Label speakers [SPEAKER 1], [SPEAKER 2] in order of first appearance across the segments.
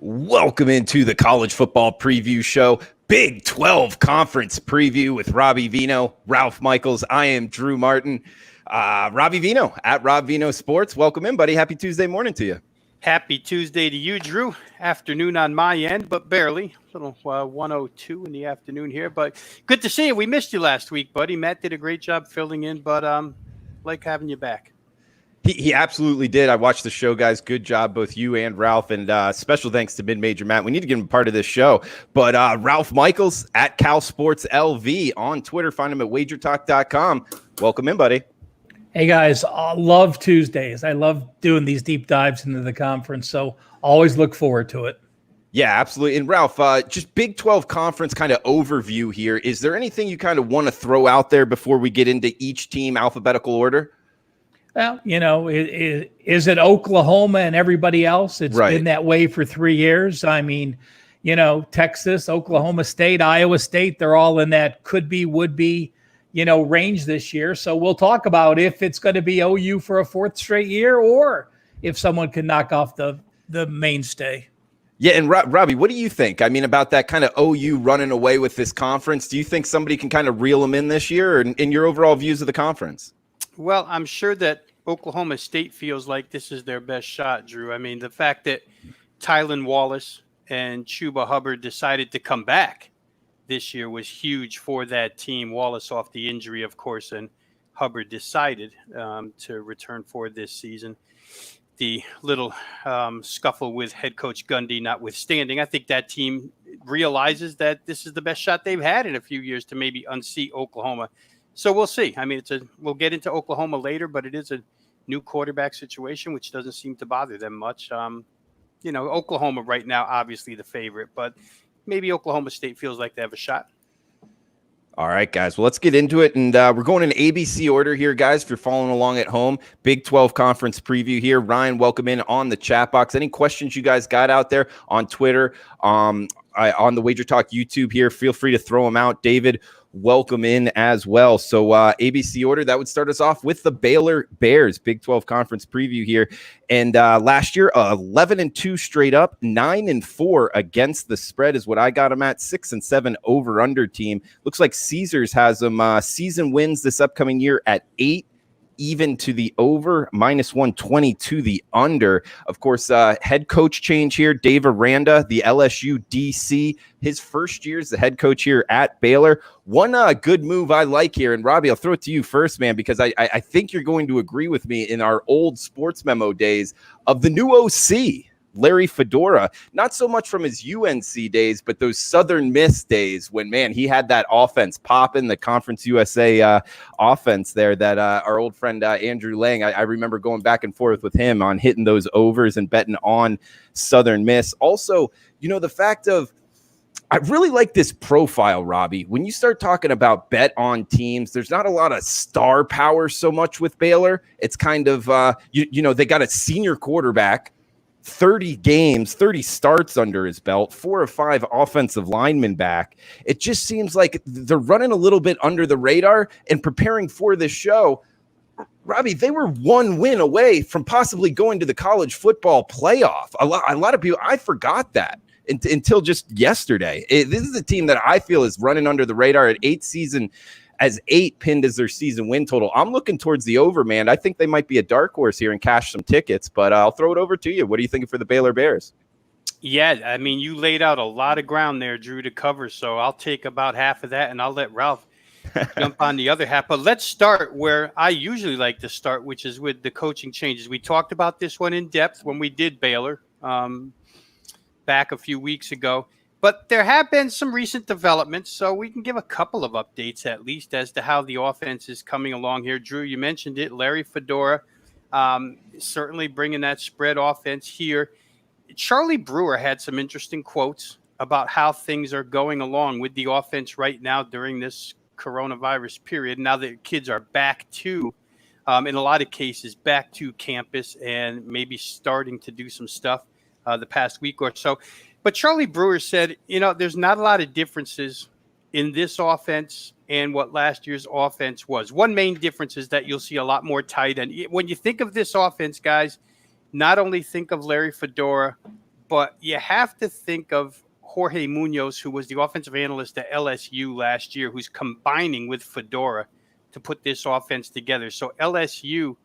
[SPEAKER 1] Welcome into the college football preview show, Big 12 conference preview with Robbie Veno, Ralph Michaels. I am Drew Martin. Robbie Veno at Rob Veno Sports. Welcome in, buddy. Happy Tuesday morning to you.
[SPEAKER 2] Happy Tuesday to you, Drew. Afternoon on my end, but barely. A little 1:02 in the afternoon here, but good to see you. We missed you last week, buddy. Matt did a great job filling in, but like having you back.
[SPEAKER 1] He absolutely did. I watched the show, guys. Good job, both you and Ralph. And special thanks to Mid-Major Matt. We need to get him a part of this show. But Ralph Michaels at Cal Sports LV on Twitter. Find him at WagerTalk.com. Welcome in, buddy.
[SPEAKER 3] Hey, guys. I love Tuesdays. I love doing these deep dives into the conference. So always look forward to it.
[SPEAKER 1] Yeah, absolutely. And Ralph, just Big 12 conference kind of overview here. Is there anything you kind of want to throw out there before we get into each team alphabetical order?
[SPEAKER 3] Well, is it Oklahoma and everybody else? It's been that way for 3 years. I mean, Texas, Oklahoma State, Iowa State, they're all in that could be, would be, range this year. So we'll talk about if it's going to be OU for a fourth straight year or if someone can knock off the mainstay.
[SPEAKER 1] Yeah, and Robbie, what do you think? I mean, about that kind of OU running away with this conference? Do you think somebody can kind of reel them in this year, or in your overall views of the conference?
[SPEAKER 2] Well, I'm sure that Oklahoma State feels like this is their best shot, Drew. I mean, the fact that Tylan Wallace and Chuba Hubbard decided to come back this year was huge for that team. Wallace off the injury, of course, and Hubbard decided to return for this season. The little scuffle with head coach Gundy notwithstanding, I think that team realizes that this is the best shot they've had in a few years to maybe unseat Oklahoma. So we'll see. I mean, we'll get into Oklahoma later, but it is a new quarterback situation, which doesn't seem to bother them much. Oklahoma right now, obviously the favorite, but maybe Oklahoma State feels like they have a shot.
[SPEAKER 1] All right, guys. Well, let's get into it. And we're going in ABC order here, guys, if you're following along at home. Big 12 conference preview here. Ryan, welcome in on the chat box. Any questions you guys got out there on Twitter, on the WagerTalk YouTube here, feel free to throw them out. David, welcome in as well. So ABC order, that would start us off with the Baylor Bears, Big 12 conference preview here. And last year, 11-2 straight up, 9-4 against the spread is what I got them at. 6-7 over under team. Looks like Caesars has them season wins this upcoming year at 8. Even to the over, -120 to the under. Of course, head coach change here. Dave Aranda, the LSU DC, his first year as the head coach here at Baylor. One good move I like here, and Robbie, I'll throw it to you first, man, because I think you're going to agree with me in our old sports memo days of the new OC. Larry Fedora, not so much from his UNC days, but those Southern Miss days when, man, he had that offense popping, the Conference USA offense there that our old friend Andrew Lang, I remember going back and forth with him on hitting those overs and betting on Southern Miss. Also, the fact of, I really like this profile, Robbie. When you start talking about bet on teams, there's not a lot of star power so much with Baylor. It's kind of, they got a senior quarterback, 30 games, 30 starts under his belt, 4 or 5 offensive linemen back. It just seems like they're running a little bit under the radar and preparing for this show. Robbie, they were 1 win away from possibly going to the college football playoff. A lot of people, I forgot that until just yesterday. This is a team that I feel is running under the radar at 8 pinned as their season win total. I'm looking towards the over, man. I think they might be a dark horse here and cash some tickets, but I'll throw it over to you. What are you thinking for the Baylor Bears?
[SPEAKER 2] Yeah, I mean, you laid out a lot of ground there, Drew, to cover, so I'll take about half of that, and I'll let Ralph jump on the other half. But let's start where I usually like to start, which is with the coaching changes. We talked about this one in depth when we did Baylor back a few weeks ago. But there have been some recent developments, so we can give a couple of updates at least as to how the offense is coming along here. Drew, you mentioned it. Larry Fedora certainly bringing that spread offense here. Charlie Brewer had some interesting quotes about how things are going along with the offense right now during this coronavirus period. Now that kids are back to, in a lot of cases, back to campus and maybe starting to do some stuff the past week or so. But Charlie Brewer said, there's not a lot of differences in this offense and what last year's offense was. One main difference is that you'll see a lot more tight end. When you think of this offense, guys, not only think of Larry Fedora, but you have to think of Jorge Munoz, who was the offensive analyst at LSU last year, who's combining with Fedora to put this offense together. So LSU,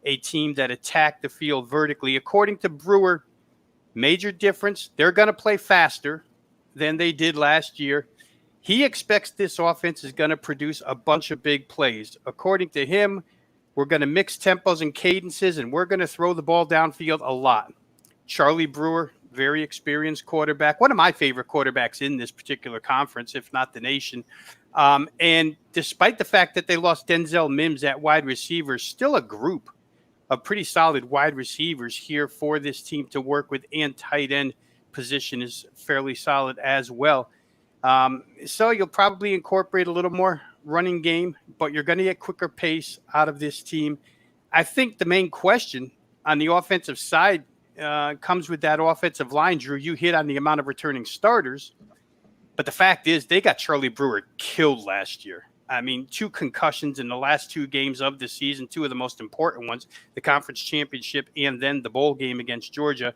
[SPEAKER 2] a team that attacked the field vertically, according to Brewer, major difference. They're going to play faster than they did last year. He expects this offense is going to produce a bunch of big plays. According to him, we're going to mix tempos and cadences, and we're going to throw the ball downfield a lot. Charlie Brewer, very experienced quarterback, one of my favorite quarterbacks in this particular conference, if not the nation. And despite the fact that they lost Denzel Mims at wide receiver, still a group of pretty solid wide receivers here for this team to work with, and tight end position is fairly solid as well. So you'll probably incorporate a little more running game, but you're going to get quicker pace out of this team. I think the main question on the offensive side comes with that offensive line. Drew, you hit on the amount of returning starters, but the fact is they got Charlie Brewer killed last year. I mean, 2 concussions in the last 2 games of the season, 2 of the most important ones, the conference championship and then the bowl game against Georgia.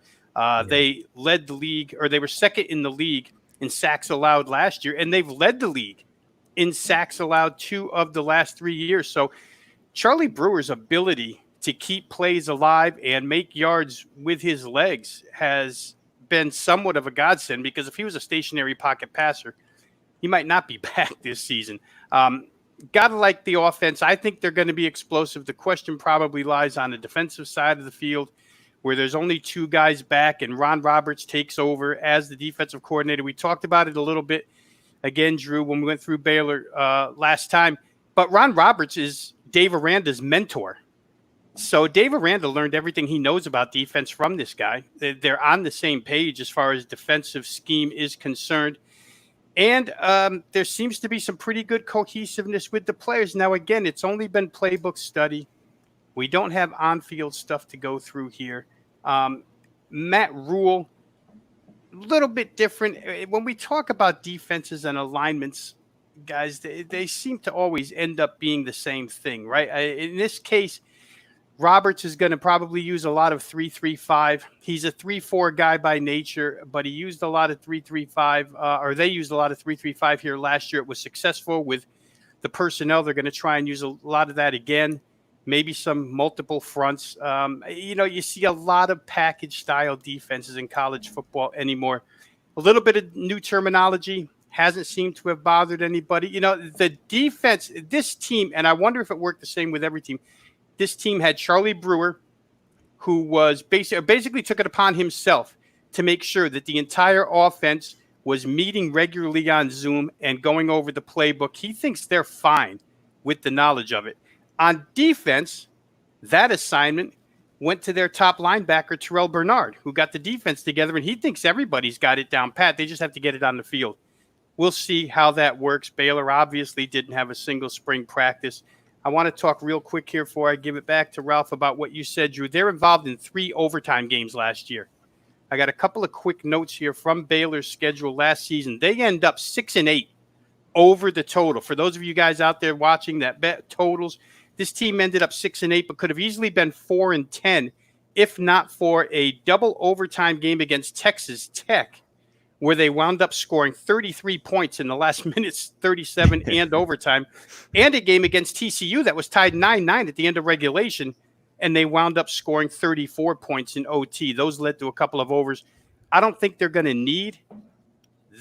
[SPEAKER 2] They led the league, or they were second in the league in sacks allowed last year, and they've led the league in sacks allowed 2 of the last 3 years. So Charlie Brewer's ability to keep plays alive and make yards with his legs has been somewhat of a godsend, because if he was a stationary pocket passer, he might not be back this season. Gotta like the offense. I think they're going to be explosive. The question probably lies on the defensive side of the field, where there's only 2 guys back and Ron Roberts takes over as the defensive coordinator. We talked about it a little bit again, Drew, when we went through Baylor last time. But Ron Roberts is Dave Aranda's mentor. So Dave Aranda learned everything he knows about defense from this guy. They're on the same page as far as defensive scheme is concerned. And there seems to be some pretty good cohesiveness with the players. Now, again, it's only been playbook study. We don't have on-field stuff to go through here. Matt Rule, a little bit different. When we talk about defenses and alignments, guys, they seem to always end up being the same thing, right? In this case, Roberts is going to probably use a lot of 3-3-5. He's a 3-4 guy by nature, but he used a lot of 3-3-5, or they used a lot of 3-3-5 here last year. It was successful with the personnel. They're going to try and use a lot of that again, maybe some multiple fronts. You see a lot of package style defenses in college football anymore. A little bit of new terminology hasn't seemed to have bothered anybody. The defense, this team, and I wonder if it worked the same with every team. This team had Charlie Brewer, who was basically took it upon himself to make sure that the entire offense was meeting regularly on Zoom and going over the playbook. He thinks they're fine with the knowledge of it. On defense, that assignment went to their top linebacker, Terrell Bernard, who got the defense together, and he thinks everybody's got it down pat. They just have to get it on the field. We'll see how that works. Baylor obviously didn't have a single spring practice. I want to talk real quick here before I give it back to Ralph about what you said, Drew. They're involved in 3 overtime games last year. I got a couple of quick notes here from Baylor's schedule last season. They end up 6-8 over the total. For those of you guys out there watching that bet totals, this team ended up 6-8, but could have easily been 4-10 if not for a double overtime game against Texas Tech, where they wound up scoring 33 points in the last minutes, 37 and overtime, and a game against TCU that was tied 9-9 at the end of regulation, and they wound up scoring 34 points in OT. Those led to a couple of overs. I don't think they're going to need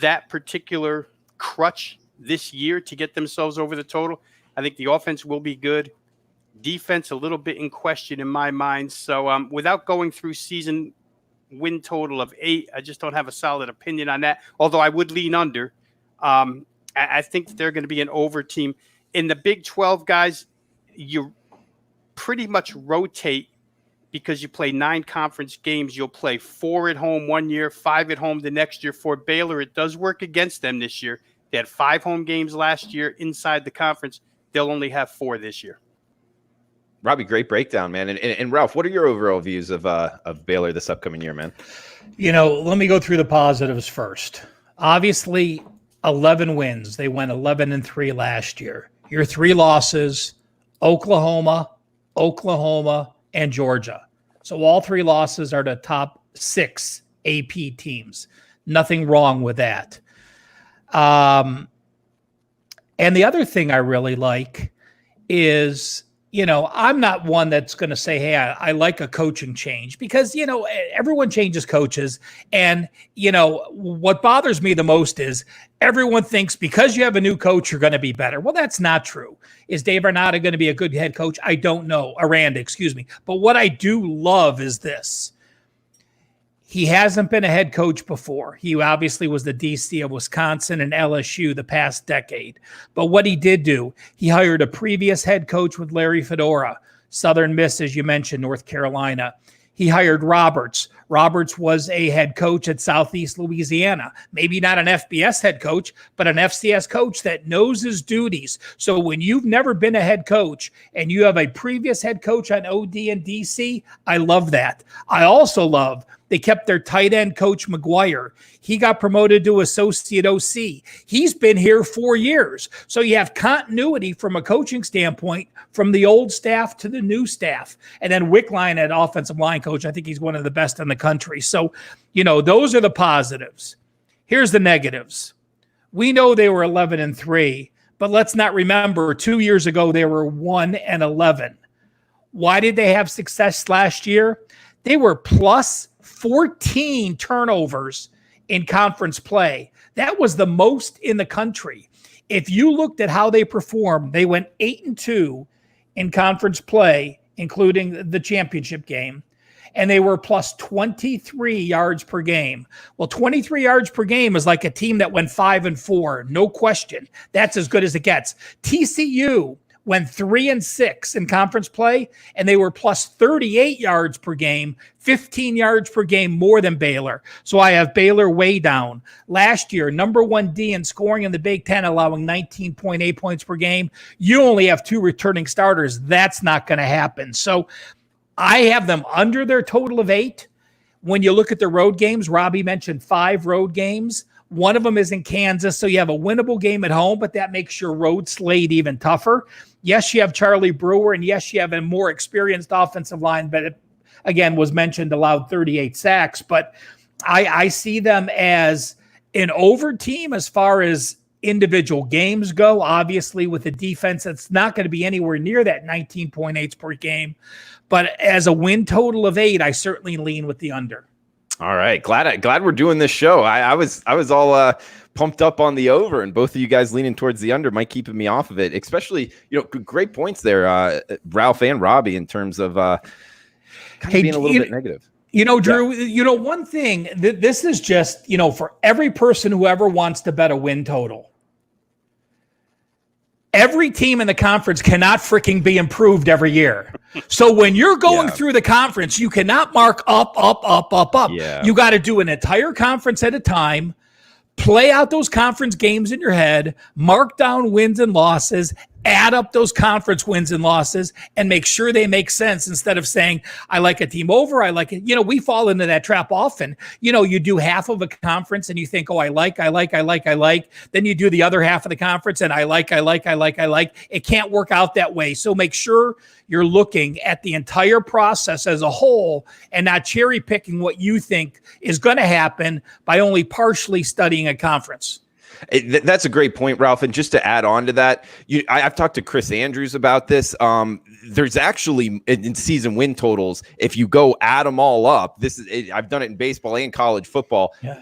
[SPEAKER 2] that particular crutch this year to get themselves over the total. I think the offense will be good. Defense a little bit in question in my mind. So without going through season win total of 8, I just don't have a solid opinion on that, although I would lean under. I think that they're going to be an over team. In the Big 12, guys, you pretty much rotate because you play 9 conference games. You'll play 4 at home one year, 5 at home the next year. For Baylor, it does work against them this year. They had 5 home games last year inside the conference. They'll only have 4 this year.
[SPEAKER 1] Robbie, great breakdown, man. And Ralph, what are your overall views of Baylor this upcoming year, man?
[SPEAKER 3] Let me go through the positives first. Obviously, 11 wins. They went 11-3 last year. Your 3 losses, Oklahoma, and Georgia. So all 3 losses are the top 6 AP teams. Nothing wrong with that. And the other thing I really like is, I'm not one that's going to say, hey, I like a coaching change, because, everyone changes coaches. And, what bothers me the most is everyone thinks because you have a new coach, you're going to be better. Well, that's not true. Is Dave Aranda going to be a good head coach? I don't know. Aranda, excuse me. But what I do love is this. He hasn't been a head coach before. He obviously was the DC of Wisconsin and LSU the past decade. But what he did do, he hired a previous head coach with Larry Fedora, Southern Miss, as you mentioned, North Carolina. He hired Roberts. Roberts was a head coach at Southeast Louisiana. Maybe not an FBS head coach, but an FCS coach that knows his duties. So when you've never been a head coach and you have a previous head coach on OD and DC, I love that. I also love they kept their tight end coach McGuire. He got promoted to associate OC. He's been here 4 years. So you have continuity from a coaching standpoint from the old staff to the new staff. And then Wickline at offensive line coach, I think he's one of the best in the country. So, those are the positives. Here's the negatives. We know they were 11-3, but let's not remember 2 years ago they were 1-11. Why did they have success last year? They were plus 14 turnovers in conference play. That was the most in the country. If you looked at how they performed, they went 8-2 in conference play, including the championship game, and they were plus 23 yards per game. Well, 23 yards per game is like a team that went 5-4, no question. That's as good as it gets. TCU went 3-6 in conference play, and they were plus 38 yards per game, 15 yards per game more than Baylor. So I have Baylor way down. Last year, number 1 D in scoring in the Big Ten, allowing 19.8 points per game. You only have 2 returning starters. That's not going to happen. So I have them under their total of 8. When you look at the road games, Robbie mentioned 5 road games. One of them is in Kansas, so you have a winnable game at home, but that makes your road slate even tougher. Yes, you have Charlie Brewer, and yes, you have a more experienced offensive line, but it, again, was mentioned, allowed 38 sacks. But I see them as an over team as far as individual games go. Obviously, with a defense that's not going to be anywhere near that 19 points per game. But as a win total of 8, I certainly lean with the under.
[SPEAKER 1] All right. Glad we're doing this show. I was all pumped up on the over, and both of you guys leaning towards the under might keep me off of it, especially, great points there, Ralph and Robbie, in terms of being a little bit negative.
[SPEAKER 3] Drew, one thing, this is just, for every person who ever wants to bet a win total, every team in the conference cannot freaking be improved every year. So when you're going through the conference, you cannot mark up.
[SPEAKER 1] Yeah.
[SPEAKER 3] You got to do an entire conference at a time, play out those conference games in your head, mark down wins and losses, add up those conference wins and losses, and make sure they make sense instead of saying, I like a team over, I like it. We fall into that trap often. You do half of a conference and you think, oh, I like. Then you do the other half of the conference and I like. It can't work out that way. So make sure you're looking at the entire process as a whole and not cherry picking what you think is going to happen by only partially studying a conference.
[SPEAKER 1] That's a great point, Ralph. And just to add on to that, I've talked to Chris Andrews about this. There's actually in season win totals, if you go add them all up, I've done it in baseball and college football. Yeah.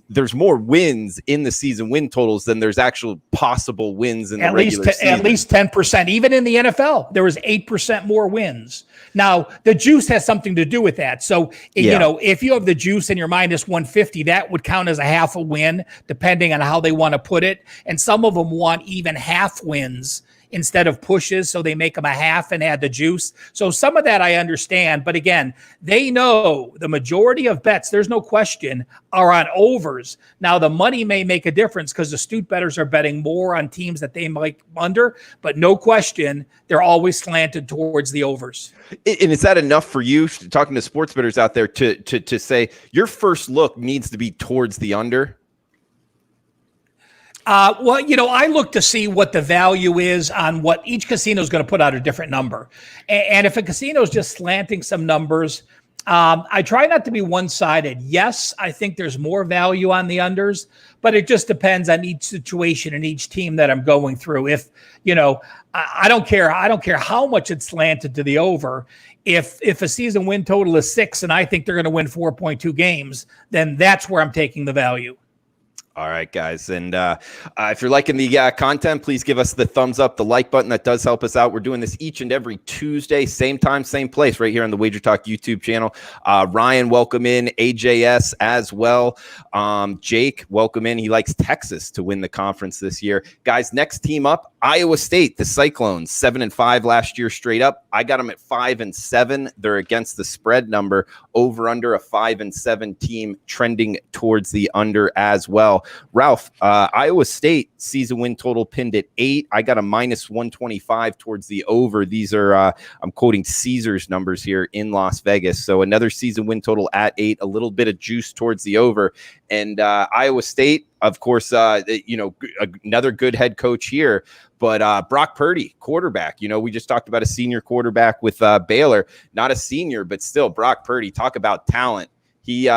[SPEAKER 1] There's more wins in the season win totals than there's actual possible wins in the regular season.
[SPEAKER 3] At least 10%. Even in the NFL, there was 8% more wins. Now, the juice has something to do with that. So, if you have the juice and you're minus 150, that would count as a half a win, depending on how they want to put it. And some of them want even half wins instead of pushes, so they make them a half and add the juice. So some of that I understand, but again, they know the majority of bets, there's no question, are on overs. Now, the money may make a difference because astute bettors are betting more on teams that they might under, but no question, they're always slanted towards the overs.
[SPEAKER 1] And is that enough for you, talking to sports bettors out there, to say your first look needs to be towards the under?
[SPEAKER 3] I look to see what the value is on what each casino is going to put out a different number. And if a casino is just slanting some numbers, I try not to be one-sided. Yes, I think there's more value on the unders, but it just depends on each situation and each team that I'm going through. If, I don't care. I don't care how much it's slanted to the over. If a season win total is 6 and I think they're going to win 4.2 games, then that's where I'm taking the value.
[SPEAKER 1] All right, guys. And if you're liking the content, please give us the thumbs up, the like button. That does help us out. We're doing this each and every Tuesday, same time, same place, right here on the WagerTalk YouTube channel. Ryan, welcome in. AJS as well. Jake, welcome in. He likes Texas to win the conference this year. Guys, next team up, Iowa State, the Cyclones, 7-5 last year straight up. I got them at 5-7. They're against the spread number, over under a 5-7 team, trending towards the under as well. Ralph, Iowa State season win total pinned at 8. I got a -125 towards the over. These are, I'm quoting Caesars numbers here in Las Vegas. So another season win total at 8, a little bit of juice towards the over. And Iowa State, of course, another good head coach here. But Brock Purdy, quarterback, we just talked about a senior quarterback with Baylor, not a senior, but still Brock Purdy, talk about talent. He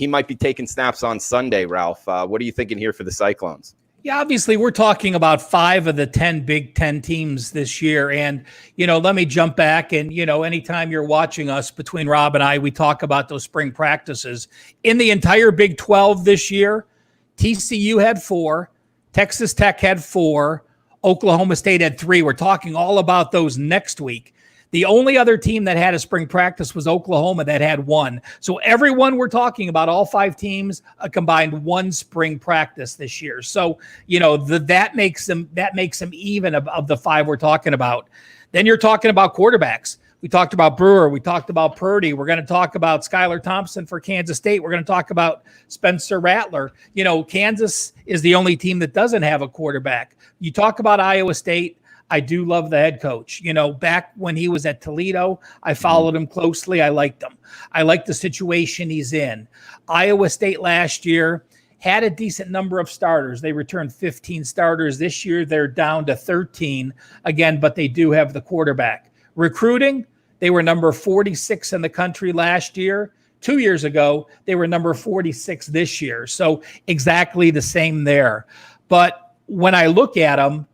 [SPEAKER 1] might be taking snaps on Sunday, Ralph. What are you thinking here for the Cyclones?
[SPEAKER 3] Yeah, obviously we're talking about 5 of the 10 Big Ten teams this year. And, let me jump back and, anytime you're watching us between Rob and I, we talk about those spring practices. In the entire Big 12 this year, TCU had 4, Texas Tech had 4, Oklahoma State had 3. We're talking all about those next week. The only other team that had a spring practice was Oklahoma that had 1. So everyone we're talking about, all 5 teams, combined 1 spring practice this year. So, that makes them even of the 5 we're talking about. Then you're talking about quarterbacks. We talked about Brewer. We talked about Purdy. We're going to talk about Skylar Thompson for Kansas State. We're going to talk about Spencer Rattler. Kansas is the only team that doesn't have a quarterback. You talk about Iowa State. I do love the head coach. Back when he was at Toledo, I followed him closely. I liked him. I like the situation he's in. Iowa State last year had a decent number of starters. They returned 15 starters. This year, they're down to 13 again, but they do have the quarterback. Recruiting, they were number 46 in the country last year. 2 years ago, they were number 46 this year. So exactly the same there. But when I look at them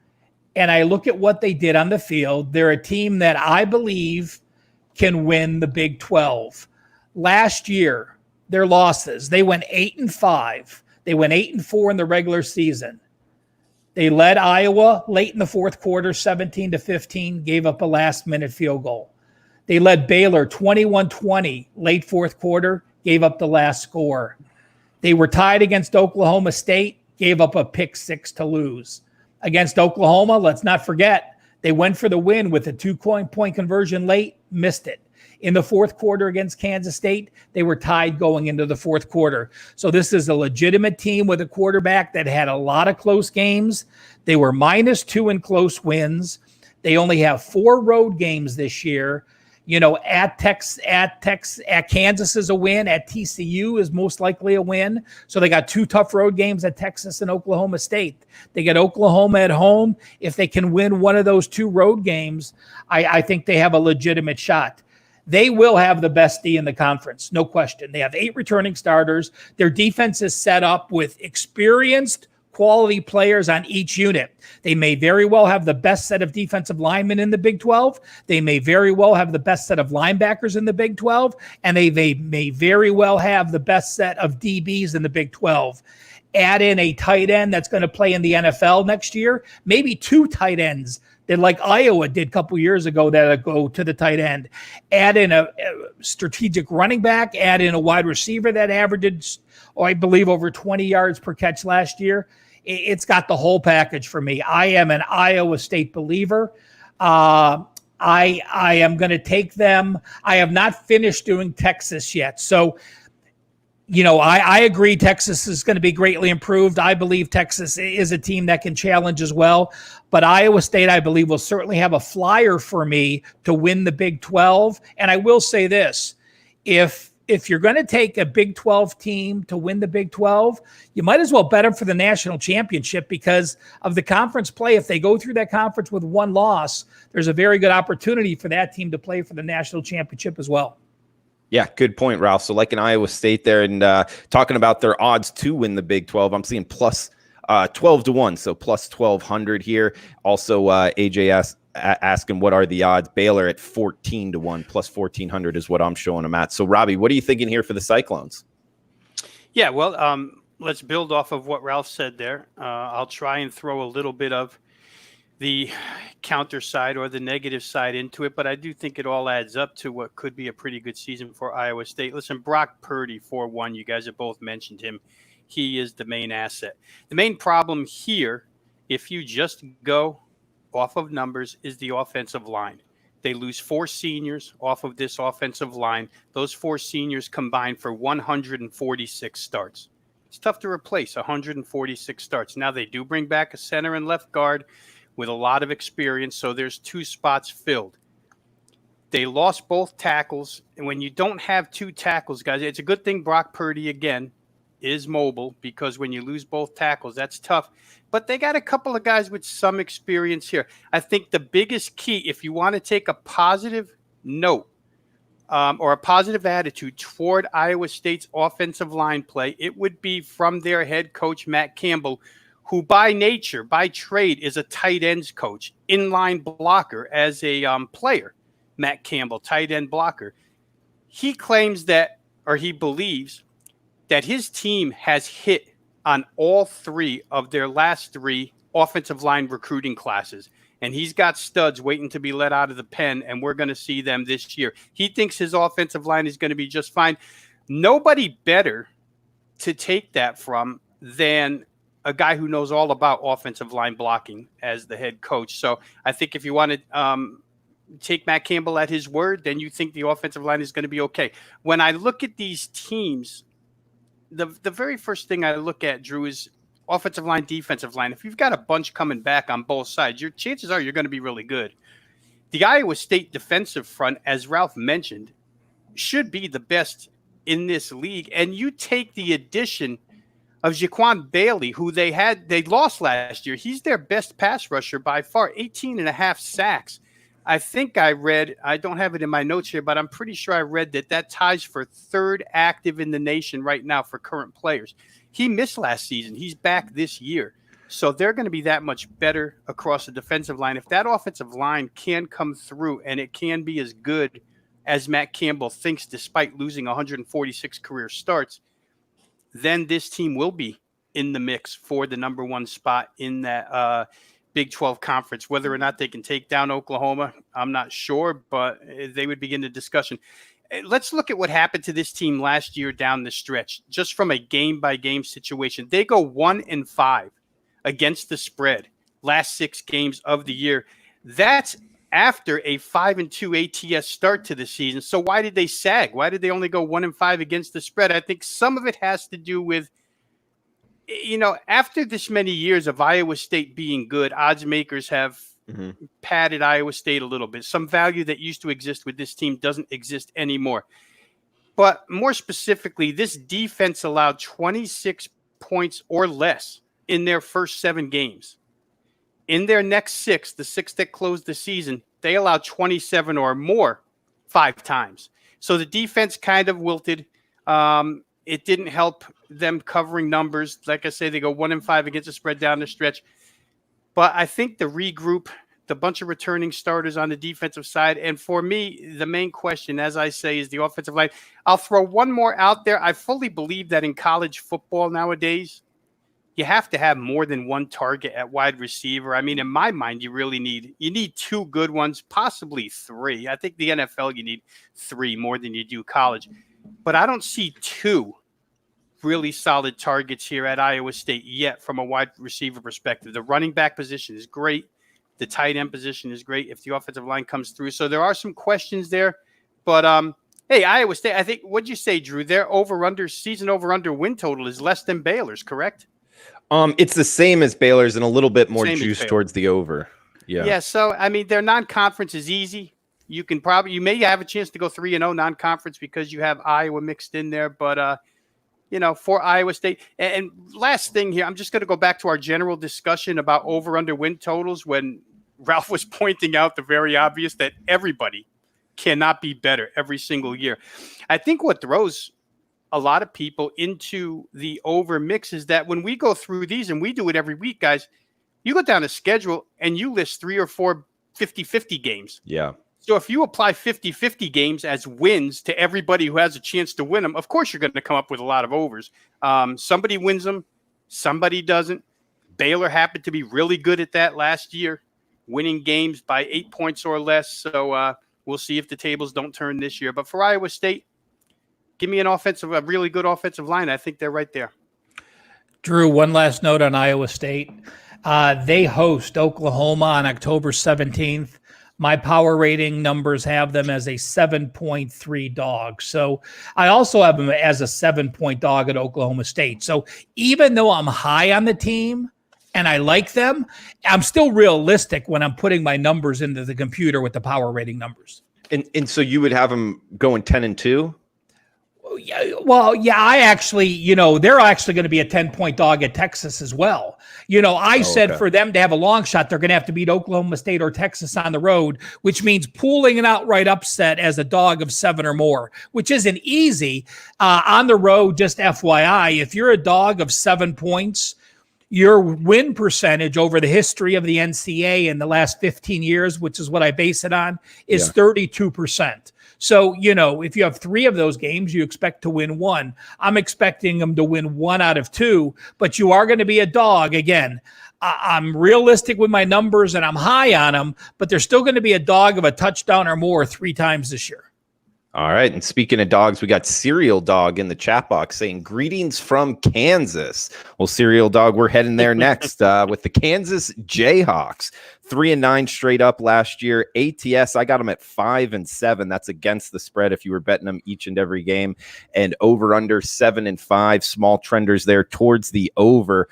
[SPEAKER 3] and I look at what they did on the field, they're a team that I believe can win the Big 12. Last year, their losses, they went 8-5. They went 8-4 in the regular season. They led Iowa late in the fourth quarter, 17-15, gave up a last-minute field goal. They led Baylor 21-20, late fourth quarter, gave up the last score. They were tied against Oklahoma State, gave up a pick 6 to lose. Against Oklahoma, let's not forget, they went for the win with a 2-point conversion late, missed it. In the fourth quarter against Kansas State, they were tied going into the fourth quarter. So this is a legitimate team with a quarterback that had a lot of close games. They were -2 in close wins. They only have 4 road games this year. At Kansas is a win. At TCU is most likely a win. So they got 2 tough road games at Texas and Oklahoma State. They get Oklahoma at home. If they can win one of those 2 road games, I think they have a legitimate shot. They will have the best D in the conference, no question. They have 8 returning starters. Their defense is set up with experienced quality players on each unit. They may very well have the best set of defensive linemen in the Big 12. They may very well have the best set of linebackers in the Big 12. And they may very well have the best set of DBs in the Big 12. Add in a tight end that's going to play in the NFL next year, maybe 2 tight ends that like Iowa did a couple years ago that go to the tight end. Add in a strategic running back, add in a wide receiver that averaged, I believe, over 20 yards per catch last year. It's got the whole package for me. I am an Iowa State believer. I am going to take them. I have not finished doing Texas yet. So, I agree Texas is going to be greatly improved. I believe Texas is a team that can challenge as well. But Iowa State, I believe, will certainly have a flyer for me to win the Big 12. And I will say this, if you're going to take a Big 12 team to win the Big 12, you might as well bet them for the national championship because of the conference play. If they go through that conference with 1 loss, there's a very good opportunity for that team to play for the national championship as well.
[SPEAKER 1] Yeah, good point, Ralph. So like in Iowa State there, and talking about their odds to win the Big 12, I'm seeing plus 12 to 1, so plus 1,200 here. Also, AJ asking what are the odds. Baylor at 14 to 1, plus 1,400 is what I'm showing them at. So, Robbie, what are you thinking here for the Cyclones?
[SPEAKER 2] Yeah, well, let's build off of what Ralph said there. I'll try and throw a little bit of the counter side or the negative side into it, but I do think it all adds up to what could be a pretty good season for Iowa State. Listen, Brock Purdy, 4-1, you guys have both mentioned him. He is the main asset. The main problem here, if you just go off of numbers, is the offensive line. They lose 4 seniors off of this offensive line. Those 4 seniors combined for 146 starts. It's tough to replace 146 starts. Now they do bring back a center and left guard with a lot of experience, so there's 2 spots filled. They lost both tackles, and when you don't have 2 tackles, guys, it's a good thing Brock Purdy, again, is mobile, because when you lose both tackles, that's tough. But they got a couple of guys with some experience here. I think the biggest key, if you want to take a positive note or a positive attitude toward Iowa State's offensive line play, it would be from their head coach, Matt Campbell, who by nature, by trade, is a tight ends coach, inline blocker as a player. Matt Campbell, tight end blocker. He claims that, or he believes that his team has hit on all 3 of their last 3 offensive line recruiting classes. And he's got studs waiting to be let out of the pen, and we're going to see them this year. He thinks his offensive line is going to be just fine. Nobody better to take that from than a guy who knows all about offensive line blocking as the head coach. So I think if you want to take Matt Campbell at his word, then you think the offensive line is going to be okay. When I look at these teams, the very first thing I look at, Drew, is offensive line, defensive line. If you've got a bunch coming back on both sides, your chances are you're going to be really good. The Iowa State defensive front, as Ralph mentioned, should be the best in this league. And you take the addition of Jaquan Bailey, who they lost last year. He's their best pass rusher by far, 18.5 sacks. I think I read, I don't have it in my notes here, but I'm pretty sure I read that ties for 3rd active in the nation right now for current players. He missed last season. He's back this year. So they're going to be that much better across the defensive line. If that offensive line can come through and it can be as good as Matt Campbell thinks, despite losing 146 career starts, then this team will be in the mix for the number 1 spot in that Big 12 conference. Whether or not they can take down Oklahoma, I'm not sure, but they would begin the discussion. Let's look at what happened to this team last year down the stretch, just from a game-by-game situation. They go 1-5 against the spread last 6 games of the year. That's after a 5-2 ATS start to the season. So why did they sag? Why did they only go 1-5 against the spread? I think some of it has to do with, after this many years of Iowa State being good, odds makers have padded Iowa State a little bit. Some value that used to exist with this team doesn't exist anymore. But more specifically, this defense allowed 26 points or less in their first 7 games. In their next 6, the 6 that closed the season, they allowed 27 or more 5 times. So the defense kind of wilted. It didn't help them covering numbers. Like I say, they go 1-5 against the spread down the stretch. But I think the regroup, the bunch of returning starters on the defensive side, and for me, the main question, as I say, is the offensive line. I'll throw one more out there. I fully believe that in college football nowadays, you have to have more than 1 target at wide receiver. I mean, in my mind, you need 2 good ones, possibly 3. I think the NFL, you need 3 more than you do college. But I don't see 2 really solid targets here at Iowa State yet from a wide receiver perspective. The running back position is great. The tight end position is great if the offensive line comes through. So there are some questions there. But, hey, Iowa State, I think, what'd you say, Drew? Their season over-under win total is less than Baylor's, correct?
[SPEAKER 1] It's the same as Baylor's and a little bit more juice towards the over.
[SPEAKER 2] Yeah. So, I mean, their non-conference is easy. You may have a chance to go 3-0 non-conference because you have Iowa mixed in there. But, for Iowa State. And last thing here, I'm just going to go back to our general discussion about over-under win totals when Ralph was pointing out the very obvious that everybody cannot be better every single year. I think what throws a lot of people into the over mix is that when we go through these, and we do it every week, guys, you go down a schedule and you list 3 or 4 50-50 games.
[SPEAKER 1] Yeah.
[SPEAKER 2] So if you apply 50-50 games as wins to everybody who has a chance to win them, of course you're going to come up with a lot of overs. Somebody wins them, somebody doesn't. Baylor happened to be really good at that last year, winning games by 8 points or less. So we'll see if the tables don't turn this year. But for Iowa State, give me a really good offensive line. I think they're right there.
[SPEAKER 3] Drew, one last note on Iowa State. They host Oklahoma on October 17th. My power rating numbers have them as a 7.3 dog. So I also have them as a 7-point dog at Oklahoma State. So even though I'm high on the team and I like them, I'm still realistic when I'm putting my numbers into the computer with the power rating numbers.
[SPEAKER 1] And so you would have them going 10-2?
[SPEAKER 3] I actually, they're actually going to be a 10-point dog at Texas as well. I said for them to have a long shot, they're going to have to beat Oklahoma State or Texas on the road, which means pooling an outright upset as a dog of 7 or more, which isn't easy. On the road, just FYI, if you're a dog of 7 points, your win percentage over the history of the NCAA in the last 15 years, which is what I base it on, is 32%. So, if you have 3 of those games, you expect to win 1. I'm expecting them to win 1 out of 2, but you are going to be a dog. Again, I'm realistic with my numbers and I'm high on them, but they're still going to be a dog of a touchdown or more 3 times this year.
[SPEAKER 1] All right. And speaking of dogs, we got Cereal Dog in the chat box saying greetings from Kansas. Well, Cereal Dog, we're heading there next with the Kansas Jayhawks. 3-9 straight up last year. ATS, I got them at 5-7. That's against the spread if you were betting them each and every game. And over under 7-5. Small trenders there towards the over.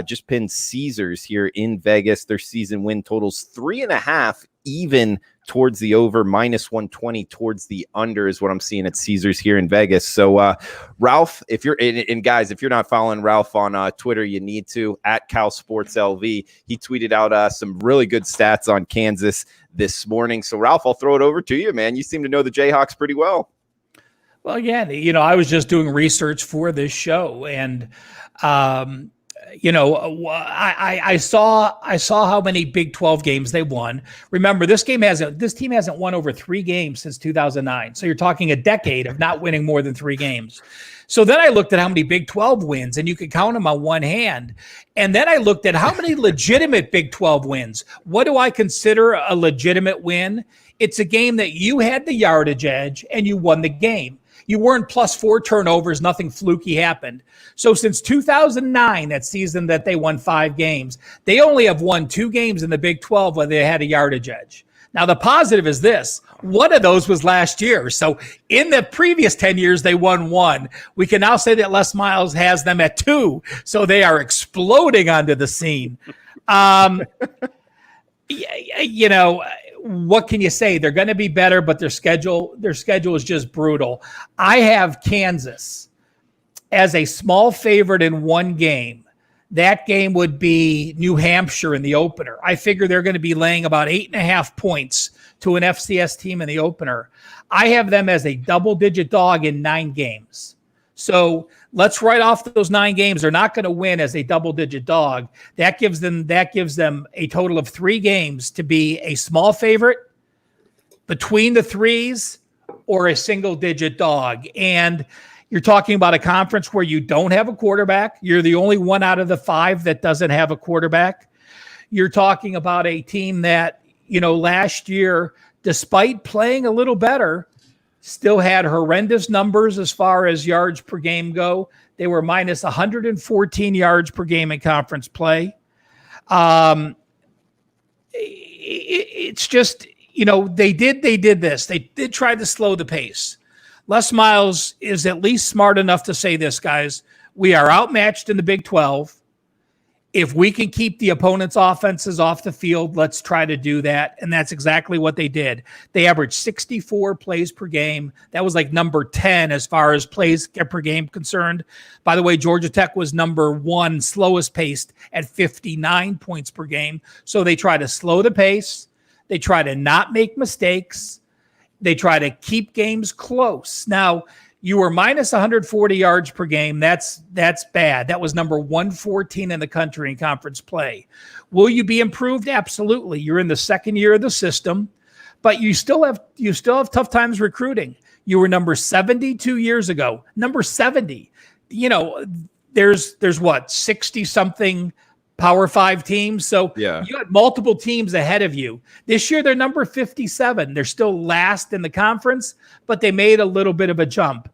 [SPEAKER 1] Just pinned Caesars here in Vegas. Their season win totals 3.5, even towards the over, -120 towards the under is what I'm seeing at Caesars here in Vegas. So Ralph, if you're and guys, if you're not following Ralph on Twitter, you need to, at CalSportsLV. He tweeted out some really good stats on Kansas this morning. So Ralph, I'll throw it over to you, man. You seem to know the Jayhawks pretty well.
[SPEAKER 3] Well, again, I was just doing research for this show, and I saw how many Big 12 games they won. Remember, this team hasn't won over 3 games since 2009. So you're talking a decade of not winning more than 3 games. So then I looked at how many Big 12 wins, and you could count them on one hand. And then I looked at how many legitimate Big 12 wins. What do I consider a legitimate win? It's a game that you had the yardage edge and you won the game. You weren't +4 turnovers. Nothing fluky happened. So since 2009, that season that they won 5 games, they only have won 2 games in the Big 12 where they had a yardage edge. Now, the positive is this. One of those was last year. So in the previous 10 years, they won 1. We can now say that Les Miles has them at 2. So they are exploding onto the scene. What can you say? They're going to be better, but their schedule is just brutal. I have Kansas as a small favorite in 1 game. That game would be New Hampshire in the opener. I figure they're going to be laying about 8.5 points to an FCS team in the opener. I have them as a double-digit dog in 9 games. So let's write off those 9 games. They're not going to win as a double-digit dog. That gives them a total of 3 games to be a small favorite, between the 3s, or a single-digit dog. And you're talking about a conference where you don't have a quarterback. You're the only one out of the 5 that doesn't have a quarterback. You're talking about a team that, last year, despite playing a little better, still had horrendous numbers as far as yards per game go. They were minus 114 yards per game in conference play. It's just, they did this. They did try to slow the pace. Les Miles is at least smart enough to say this, guys. We are outmatched in the Big 12. If we can keep the opponent's offenses off the field, let's try to do that. And that's exactly what they did. They averaged 64 plays per game. That was like number 10 as far as plays per game concerned. By the way, Georgia Tech was number 1 slowest paced at 59 points per game. So they try to slow the pace. They try to not make mistakes. They try to keep games close. Now, you were minus 140 yards per game. That's bad. That was number 114 in the country in conference play. Will you be improved? Absolutely. You're in the second year of the system, but you still have tough times recruiting. You were number 70 2 years ago. Number 70. There's what, 60 something Power 5 teams. So you had multiple teams ahead of you. This year, they're number 57. They're still last in the conference, but they made a little bit of a jump.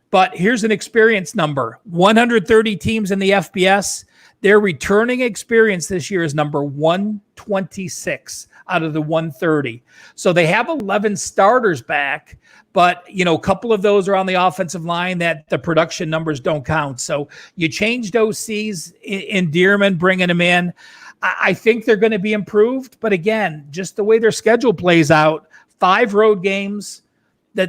[SPEAKER 3] But here's an experience number. 130 teams in the FBS. Their returning experience this year is number 126 out of the 130. So they have 11 starters back, but a couple of those are on the offensive line that the production numbers don't count. So you changed OCs in Dearman, bringing them in. I think they're going to be improved, but again, just the way their schedule plays out, 5 road games, the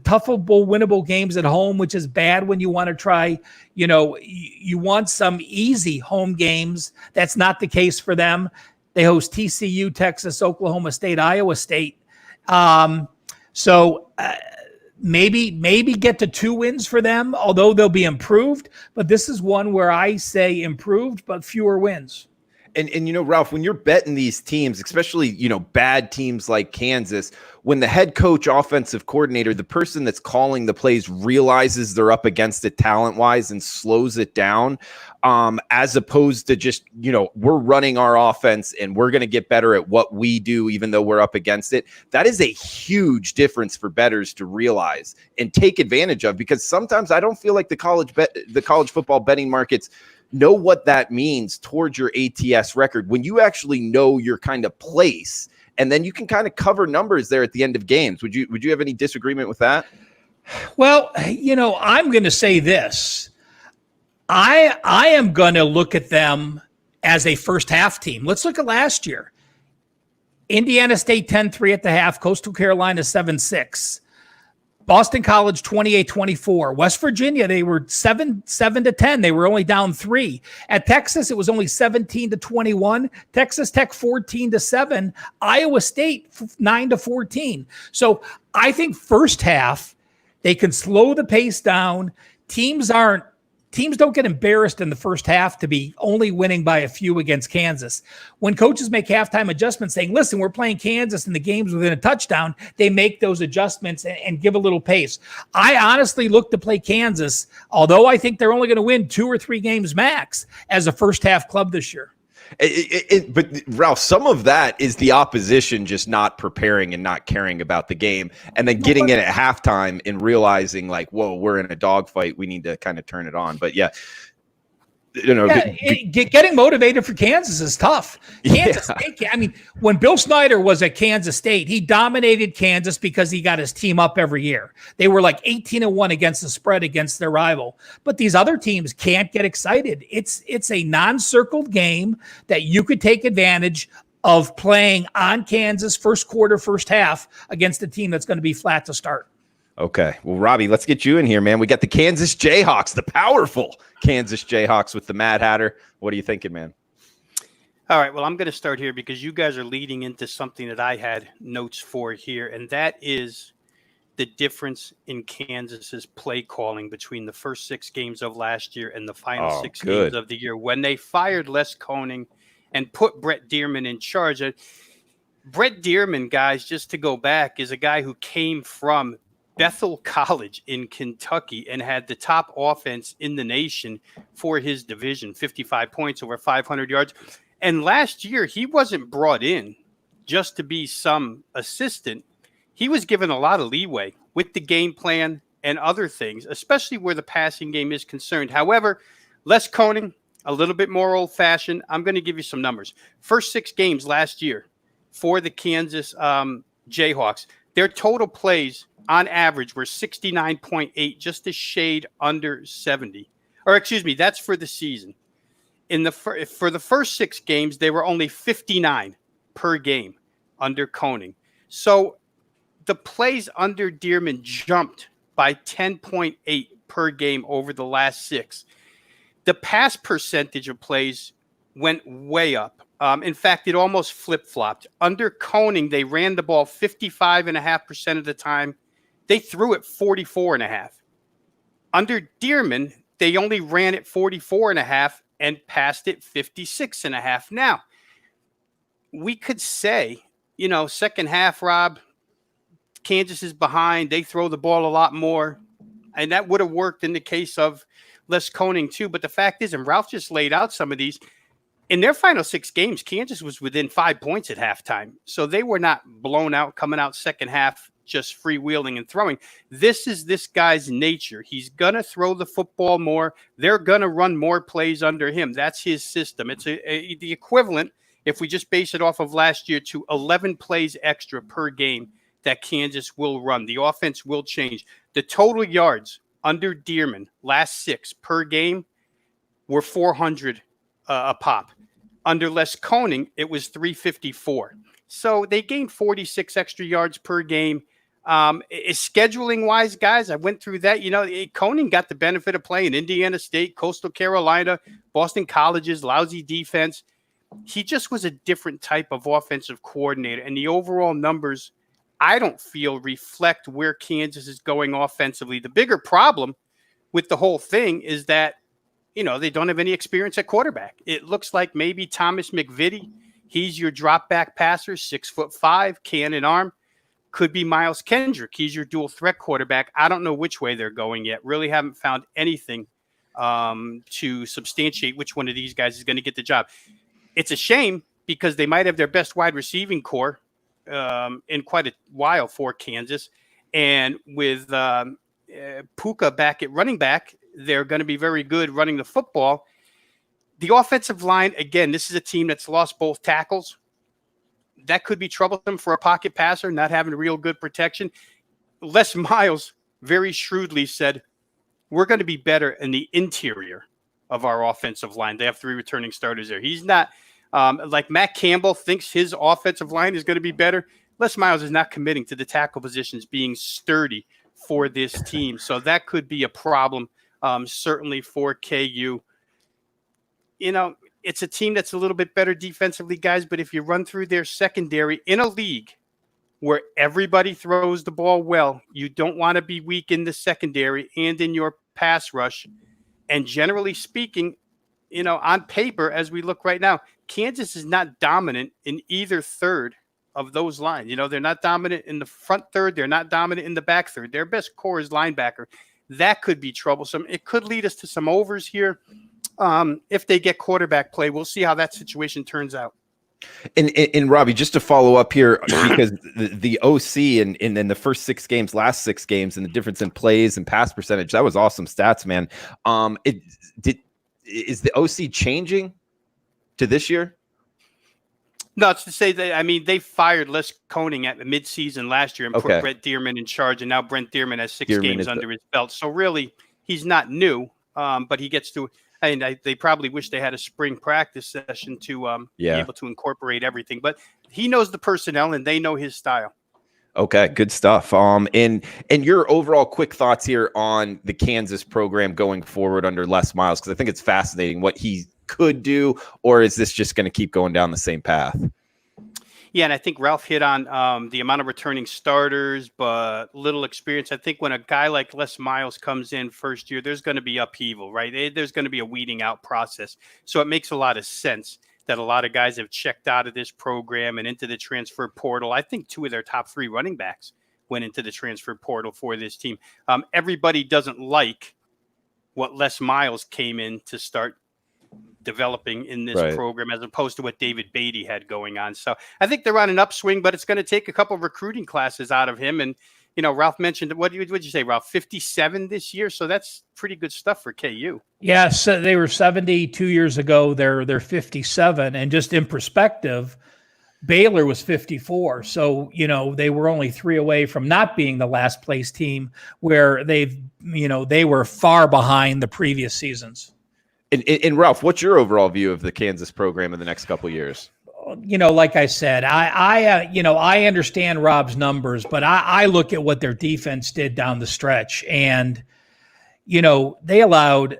[SPEAKER 3] toughable, winnable games at home, which is bad when you want to try, you want some easy home games. That's not the case for them. They host TCU, Texas, Oklahoma State, Iowa State. So maybe get to 2 wins for them, although they'll be improved. But this is one where I say improved, but fewer wins.
[SPEAKER 1] And Ralph, when you're betting these teams, especially, bad teams like Kansas, when the head coach, offensive coordinator, the person that's calling the plays realizes they're up against it talent-wise and slows it down, as opposed to just, we're running our offense and we're going to get better at what we do, even though we're up against it. That is a huge difference for bettors to realize and take advantage of, because sometimes I don't feel like the college football betting markets know what that means towards your ATS record when you actually know your kind of place, and then you can kind of cover numbers there at the end of games. Would you have any disagreement with that?
[SPEAKER 3] Well, I'm going to say this. I am going to look at them as a first half team. Let's look at last year. Indiana State 10-3 at the half, Coastal Carolina 7-6. Boston College 28-24. West Virginia, they were 7-10. They were only down 3. At Texas, it was only 17-21. Texas Tech 14-7. Iowa State 9-14. So I think first half they can slow the pace down. Teams don't get embarrassed in the first half to be only winning by a few against Kansas. When coaches make halftime adjustments saying, listen, we're playing Kansas and the game's within a touchdown, they make those adjustments and give a little pace. I honestly look to play Kansas, although I think they're only going to win 2 or 3 games max, as a first half club this year.
[SPEAKER 1] But Ralph, some of that is the opposition just not preparing and not caring about the game, and then getting in at halftime and realizing like, whoa, we're in a dogfight. We need to kind of turn it on. But
[SPEAKER 3] getting motivated for Kansas is tough. Kansas State, I mean, when Bill Snyder was at Kansas State, he dominated Kansas because he got his team up every year. They were like 18-1 against the spread against their rival. But these other teams can't get excited. It's a non-circled game that you could take advantage of playing on Kansas first quarter, first half against a team that's going to be flat to start.
[SPEAKER 1] Okay. Well, Robbie, let's get you in here, man. We got the Kansas Jayhawks, the powerful Kansas Jayhawks with the Mad Hatter. What are you thinking, man?
[SPEAKER 2] All right. Well, I'm going to start here because you guys are leading into something that I had notes for here, and that is the difference in Kansas's play calling between the first 6 games of last year and the final 6 games of the year. When they fired Les Koning and put Brett Dearman in charge. Brett Dearman, guys, just to go back, is a guy who came from Bethel College in Kentucky and had the top offense in the nation for his division, 55 points, over 500 yards. And last year, he wasn't brought in just to be some assistant. He was given a lot of leeway with the game plan and other things, especially where the passing game is concerned. However, Les Koning, a little bit more old-fashioned. I'm going to give you some numbers. First 6 games last year for the Kansas Jayhawks, their total plays on average were 69.8, just a shade under 70. Or excuse me, that's for the season. For the first 6 games, they were only 59 per game under Koning. So the plays under Dearman jumped by 10.8 per game over the last 6. The pass percentage of plays went way up. In fact, it almost flip-flopped. Under Koenig, they ran the ball 55.5% of the time. They threw it 44.5%. Under Dearman, they only ran it 44.5% and passed it 56.5%. Now, we could say, second half, Rob, Kansas is behind. They throw the ball a lot more. And that would have worked in the case of Les Koenig too. But the fact is, and Ralph just laid out some of these, in their final 6 games, Kansas was within 5 points at halftime. So they were not blown out, coming out second half, just freewheeling and throwing. This is this guy's nature. He's going to throw the football more. They're going to run more plays under him. That's his system. It's the equivalent, if we just base it off of last year, to 11 plays extra per game that Kansas will run. The offense will change. The total yards under Dearman, last 6 per game, were 400 a pop. Under Les Koenig, it was 354. So they gained 46 extra yards per game. Scheduling-wise, guys, I went through that. Koenig got the benefit of playing Indiana State, Coastal Carolina, Boston College's lousy defense. He just was a different type of offensive coordinator, and the overall numbers, I don't feel, reflect where Kansas is going offensively. The bigger problem with the whole thing is that, they don't have any experience at quarterback. It looks like maybe Thomas McVitie, he's your drop back passer, 6'5", cannon arm. Could be Miles Kendrick. He's your dual threat quarterback. I don't know which way they're going yet. Really haven't found anything to substantiate which one of these guys is going to get the job. It's a shame because they might have their best wide receiving core in quite a while for Kansas. And with Puka back at running back, they're going to be very good running the football. The offensive line, again, this is a team that's lost both tackles. That could be troublesome for a pocket passer, not having real good protection. Les Miles very shrewdly said, we're going to be better in the interior of our offensive line. They have 3 returning starters there. He's not like Matt Campbell thinks his offensive line is going to be better. Les Miles is not committing to the tackle positions being sturdy for this team. So that could be a problem, certainly for KU. It's a team that's a little bit better defensively, guys, but if you run through their secondary in a league where everybody throws the ball well, you don't want to be weak in the secondary and in your pass rush. And generally speaking, on paper, as we look right now, Kansas is not dominant in either third of those lines. They're not dominant in the front third. They're not dominant in the back third. Their best core is linebacker. That could be troublesome. It could lead us to some overs here. If they get quarterback play, we'll see how that situation turns out.
[SPEAKER 1] And Robbie, just to follow up here, because the OC in the first 6 games, last 6 games, and the difference in plays and pass percentage, that was awesome stats, man. Is the OC changing to this year?
[SPEAKER 2] No, it's to say that, they fired Les Koenig at the midseason last year and put Brent Dearman in charge, and now Brent Dearman has 6 games under his belt. So really, he's not new, but he gets to. And they probably wish they had a spring practice session to be able to incorporate everything. But he knows the personnel, and they know his style.
[SPEAKER 1] Okay, good stuff. And your overall quick thoughts here on the Kansas program going forward under Les Miles, because I think it's fascinating what he could do, or is this just going to keep going down the same path?
[SPEAKER 2] Yeah, and I think Ralph hit on the amount of returning starters, but little experience. I think when a guy like Les Miles comes in first year, there's going to be upheaval, right? There's going to be a weeding out process. So it makes a lot of sense that a lot of guys have checked out of this program and into the transfer portal. I think 2 of their top 3 running backs went into the transfer portal for this team. Everybody doesn't like what Les Miles came in to start developing in this program as opposed to what David Beatty had going on. So I think they're on an upswing, but it's going to take a couple of recruiting classes out of him. And, Ralph mentioned, what did you say, Ralph? 57 this year. So that's pretty good stuff for KU.
[SPEAKER 3] Yes, they were 72 years ago. They're 57. And just in perspective, Baylor was 54. So, they were only 3 away from not being the last place team where they were far behind the previous seasons.
[SPEAKER 1] And Ralph, what's your overall view of the Kansas program in the next couple of years?
[SPEAKER 3] Like I said, I understand Rob's numbers, but I look at what their defense did down the stretch, and they allowed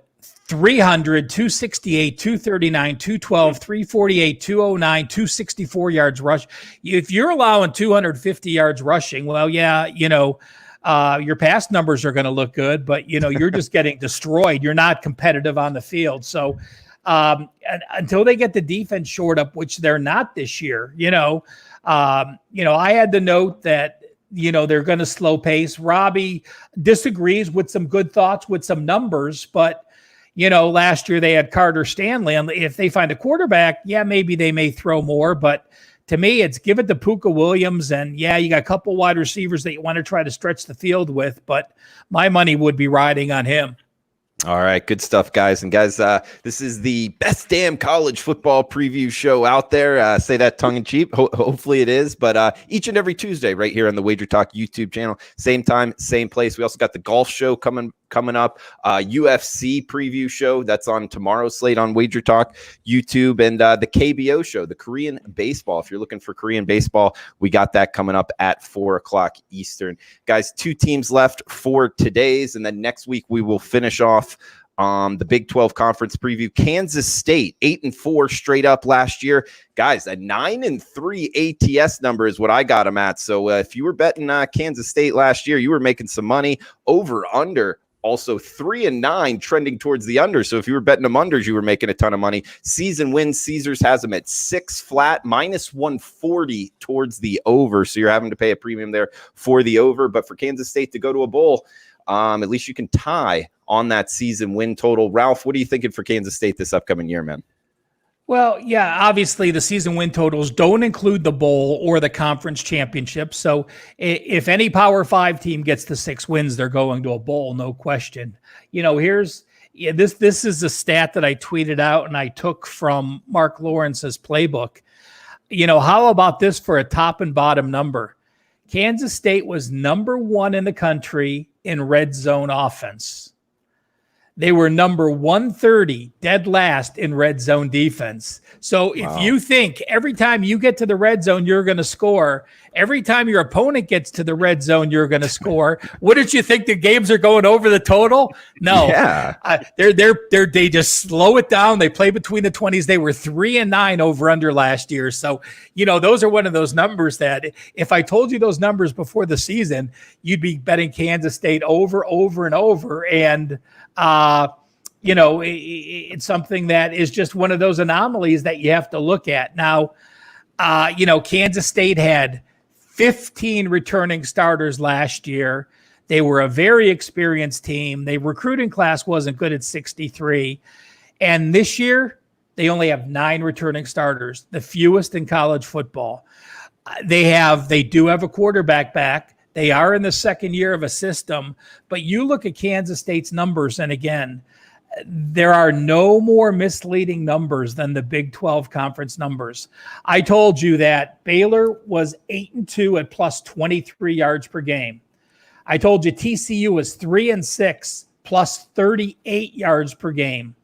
[SPEAKER 3] 300, 268, 239, 212, 348, 209, 264 yards rush. If you're allowing 250 yards rushing, well, yeah, your pass numbers are going to look good, but you're just getting destroyed. You're not competitive on the field. So until they get the defense shored up, which they're not this year, I had the note that they're going to slow pace. Robbie disagrees with some good thoughts with some numbers, but last year they had Carter Stanley. And if they find a quarterback, yeah, maybe they may throw more. But to me, it's give it to Puka Williams. And yeah, you got a couple wide receivers that you want to try to stretch the field with. But my money would be riding on him.
[SPEAKER 1] All right, good stuff, guys. And guys, this is the best damn college football preview show out there. Say that tongue in cheek. Hopefully it is. But each and every Tuesday right here on the WagerTalk YouTube channel, same time, same place. We also got the golf show coming up, UFC preview show that's on tomorrow's slate on WagerTalk YouTube, and the KBO show, the Korean baseball. If you're looking for Korean baseball, we got that coming up at 4:00 Eastern. Guys, 2 teams left for today's, and then next week we will finish off the Big 12 conference preview. Kansas State 8-4 straight up last year. Guys, a 9-3 ATS number is what I got them at. So if you were betting Kansas State last year, you were making some money. Over under. Also 3-9 trending towards the under. So if you were betting them unders, you were making a ton of money. Season wins, Caesars has them at 6 flat, -140 towards the over. So you're having to pay a premium there for the over. But for Kansas State to go to a bowl, at least you can tie on that season win total. Ralph, what are you thinking for Kansas State this upcoming year, man?
[SPEAKER 3] Well, yeah, obviously the season win totals don't include the bowl or the conference championship. So if any Power 5 team gets the 6 wins, they're going to a bowl, no question. This is a stat that I tweeted out and I took from Mark Lawrence's playbook. How about this for a top and bottom number? Kansas State was number 1 in the country in red zone offense. They were number 130, dead last in red zone defense. So if you think every time you get to the red zone, you're going to score, every time your opponent gets to the red zone, you're going to score. Wouldn't you think the games are going over the total? No,
[SPEAKER 1] yeah.
[SPEAKER 3] They just slow it down. They play between the 20s. They were 3-9 over under last year. So, those are one of those numbers that if I told you those numbers before the season, you'd be betting Kansas State over and over. And, it's something that is just one of those anomalies that you have to look at. Now, Kansas State had 15 returning starters last year. They were a very experienced team. Their recruiting class wasn't good at 63. And this year, they only have 9 returning starters, the fewest in college football. They do have a quarterback back. They are in the second year of a system, but you look at Kansas State's numbers, and again, there are no more misleading numbers than the Big 12 conference numbers. I told you that Baylor was 8-2 at plus 23 yards per game. I told you TCU was 3-6 plus 38 yards per game.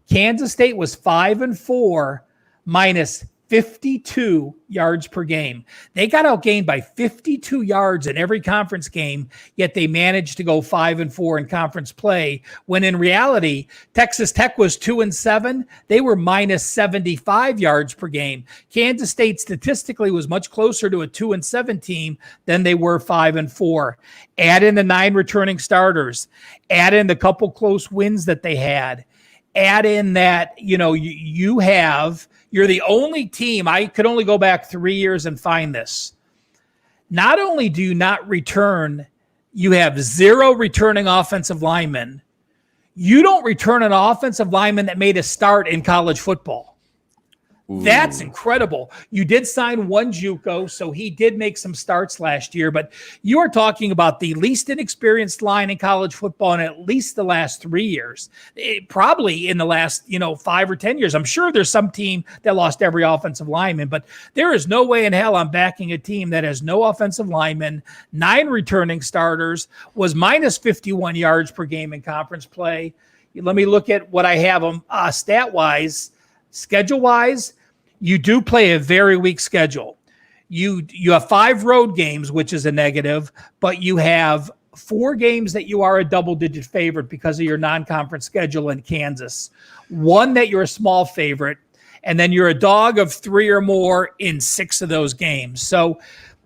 [SPEAKER 3] Kansas State was 5-4 minus 52 yards per game. They got outgained by 52 yards in every conference game, yet they managed to go 5-4 in conference play, when in reality, Texas Tech was 2-7. They were minus 75 yards per game. Kansas State statistically was much closer to a 2-7 team than they were 5-4. Add in the 9 returning starters, add in the couple close wins that they had, add in that, you're the only team, I could only go back 3 years and find this. Not only do you not return, you have 0 returning offensive linemen. You don't return an offensive lineman that made a start in college football. Ooh. That's incredible. You did sign one JUCO, so he did make some starts last year, but you are talking about the least inexperienced line in college football in at least the last 3 years. Probably in the last, 5 or 10 years. I'm sure there's some team that lost every offensive lineman, but there is no way in hell I'm backing a team that has no offensive linemen, 9 returning starters, was minus 51 yards per game in conference play. Let me look at what I have them stat-wise. Schedule-wise, you do play a very weak schedule. You have 5 road games, which is a negative, but you have 4 games that you are a double-digit favorite because of your non-conference schedule in Kansas, 1 that you're a small favorite, and then you're a dog of 3 or more in 6 of those games. So,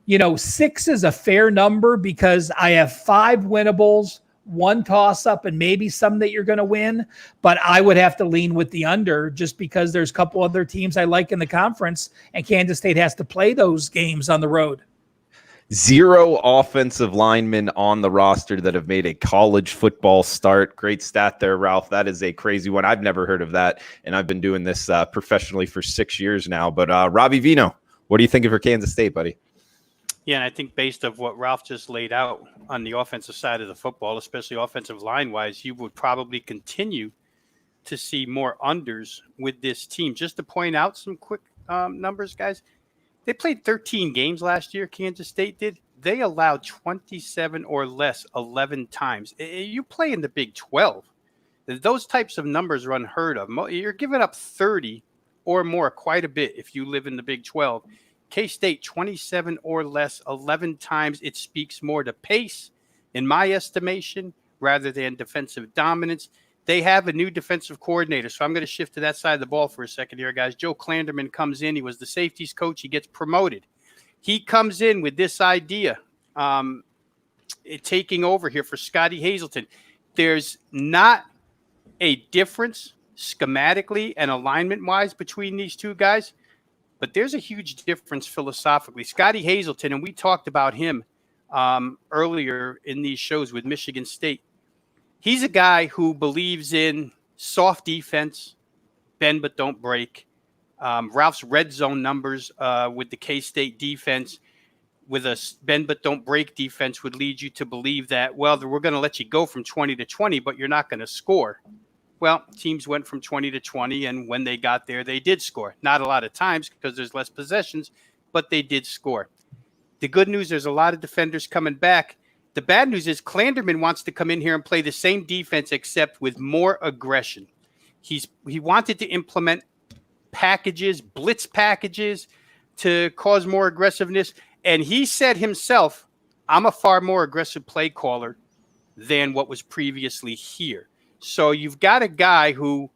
[SPEAKER 3] 6 is a fair number because I have 5 winnables, 1 toss-up, and maybe some that you're going to win. But I would have to lean with the under just because there's a couple other teams I like in the conference, and Kansas State has to play those games on the road.
[SPEAKER 1] 0 offensive linemen on the roster that have made a college football start. Great stat there, Ralph. That is a crazy one. I've never heard of that, and I've been doing this professionally for 6 years now. But Robbie Veno, what do you think of for Kansas State, buddy?
[SPEAKER 2] Yeah, and I think based on what Ralph just laid out on the offensive side of the football, especially offensive line-wise, you would probably continue to see more unders with this team. Just to point out some quick numbers, guys. They played 13 games last year, Kansas State did. They allowed 27 or less 11 times. You play in the Big 12. Those types of numbers are unheard of. You're giving up 30 or more quite a bit if you live in the Big 12. K-State, 27 or less 11 times. It speaks more to pace, in my estimation, rather than defensive dominance. They have a new defensive coordinator, so I'm going to shift to that side of the ball for a second here, guys. Joe Klanderman comes in. He was the safeties coach. He gets promoted. He comes in with this idea, taking over here for Scotty Hazelton. There's not a difference schematically and alignment-wise between these two guys, but there's a huge difference philosophically. Scotty Hazelton, and we talked about him earlier in these shows with Michigan State. He's a guy who believes in soft defense, bend but don't break. Ralph's red zone numbers with the K-State defense with a bend but don't break defense would lead you to believe that, well, we're going to let you go from 20 to 20, but you're not going to score. Well, teams went from 20 to 20, and when they got there, they did score. Not a lot of times because there's less possessions, but they did score. The good news, there's a lot of defenders coming back. The bad news is Klanderman wants to come in here and play the same defense except with more aggression. He wanted to implement packages, blitz packages to cause more aggressiveness. And he said himself, I'm a far more aggressive play caller than what was previously here. So you've got a guy who